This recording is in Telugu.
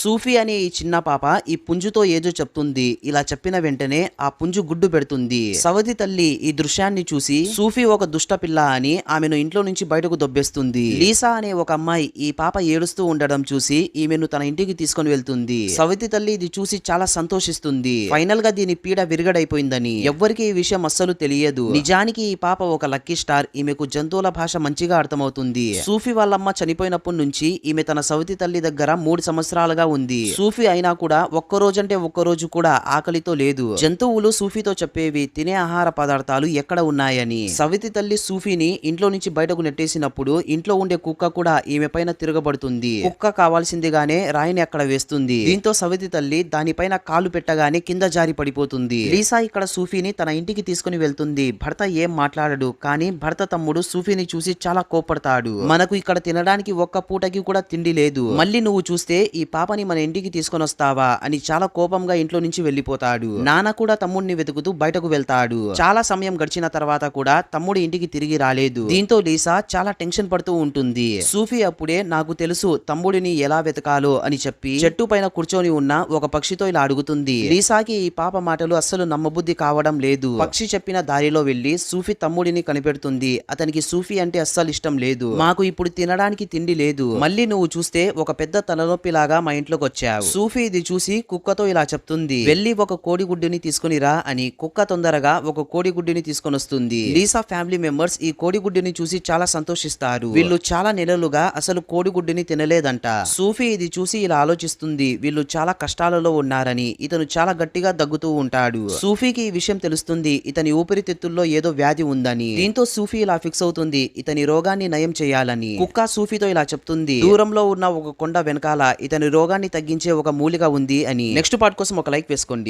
సూఫీ అనే ఈ చిన్న పాప ఈ పుంజుతో ఏదో చెప్తుంది. ఇలా చెప్పిన వెంటనే ఆ పుంజు గుడ్డు పెడుతుంది. సవతి తల్లి ఈ దృశ్యాన్ని చూసి సూఫీ ఒక దుష్ట పిల్ల అని ఆమెను ఇంట్లో నుంచి బయటకు దొబ్బేస్తుంది. లీసా అనే ఒక అమ్మాయి ఈ పాప ఏడుస్తూ ఉండడం చూసి ఈమెను తన ఇంటికి తీసుకొని వెళ్తుంది. సవతి తల్లి ఇది చూసి చాలా సంతోషిస్తుంది. ఫైనల్ గా దీని పీడ విరగడైపోయిందని. ఎవ్వరికి ఈ విషయం అస్సలు తెలియదు. నిజానికి ఈ పాప ఒక లక్కీ స్టార్. ఈమెకు జంతువుల భాష మంచిగా అర్థమవుతుంది. సూఫీ వాళ్ళమ్మ చనిపోయినప్పటి నుంచి ఈమె తన సవతి తల్లి దగ్గర 3 సంవత్సరాలుగా ఉంది. సూఫీ అయినా కూడా ఒక్కరోజంటే ఒక్కరోజు కూడా ఆకలితో లేదు. జంతువులు సూఫీతో చెప్పేవి తినే ఆహార పదార్థాలు ఎక్కడ ఉన్నాయని. సవితి తల్లి సూఫీని ఇంట్లో నుంచి బయటకు నెట్టేసినప్పుడు ఇంట్లో ఉండే కుక్క కూడా ఈమె పైన తిరగబడుతుంది. కుక్క కావాల్సిందిగానే రాయిని అక్కడ వేస్తుంది. దీంతో సవితి తల్లి దానిపైన కాలు పెట్టగానే కింద జారి పడిపోతుంది. లీసా ఇక్కడ సూఫీని తన ఇంటికి తీసుకుని వెళ్తుంది. భర్త ఏం మాట్లాడడు, కానీ భర్త తమ్ముడు సూఫీని చూసి చాలా కోపడతాడు. మనకు ఇక్కడ తినడానికి ఒక్క పూటకి కూడా తిండి లేదు, మళ్ళీ నువ్వు చూస్తే ఈ పాపని మన ఇంటికి తీసుకొని వస్తావా అని చాలా కోపంగా ఇంట్లో నుంచి వెళ్లిపోతాడు. నాన్న కూడా తమ్ముడిని వెతుకుతూ బయటకు వెళ్తాడు. చాలా సమయం గడిచిన తర్వాత కూడా తమ్ముడు ఇంటికి తిరిగి రాలేదు. దీంతో లీసా చాలా టెన్షన్ పడుతూ ఉంటుంది. సూఫీ అప్పుడే నాకు తెలుసు తమ్ముడిని ఎలా వెతకాలో అని చెప్పి చెట్టు పైన కూర్చొని ఉన్న ఒక పక్షితో ఇలా అడుగుతుంది. లీసాకి ఈ పాప మాటలు అస్సలు నమ్మబుద్ధి కావడం లేదు. పక్షి చెప్పిన దారిలో వెళ్లి సూఫీ తమ్ముడిని కనిపెడుతుంది. అతనికి సూఫీ అంటే అస్సలు ఇష్టం లేదు. మాకు ఇప్పుడు తినడానికి తిండి లేదు, మళ్ళీ నువ్వు చూస్తే ఒక పెద్ద తలనొప్పి లాగా మా ఇంట్లోకి వచ్చావు. సూఫీ ఇది చూసి కుక్కతో ఇలా చెప్తుంది, వెళ్లి ఒక కోడిగుడ్డుని తీసుకుని రా అని. కుక్క తొందరగా ఒక కోడిగుడ్డుని తీసుకొని వస్తుంది. లీసా ఫ్యామిలీ మెంబర్స్ ఈ కోడిగుడ్డుని చూసి చాలా సంతోషిస్తారు. వీళ్ళు చాలా నెలలుగా అసలు కోడిగుడ్డుని తినలేదంట. సూఫీ ఇది చూసి ఇలా ఆలోచిస్తుంది, వీళ్ళు చాలా కష్టాలలో ఉన్నారని. ఇతను చాలా గట్టిగా దగ్గుతూ ఉంటాడు. సూఫీకి ఈ విషయం తెలుస్తుంది, ఇతని ఊపిరితిత్తుల్లో ఏదో వ్యాధి ఉందని. దీంతో సూఫీ ఇలా ఫిక్స్ అవుతుంది, ఇతని రోగాన్ని నయం చేయాలని. కుక్క సూఫీతో ఇలా చెప్తుంది, దూరంలో ఉన్న ఒక కొండ వెనకాల ఇతని రోగాన్ని తగ్గించే ఒక మూలిక ఉంది అని. నెక్స్ట్ పార్ట్ కోసం ఒక లైక్ వేసుకోండి.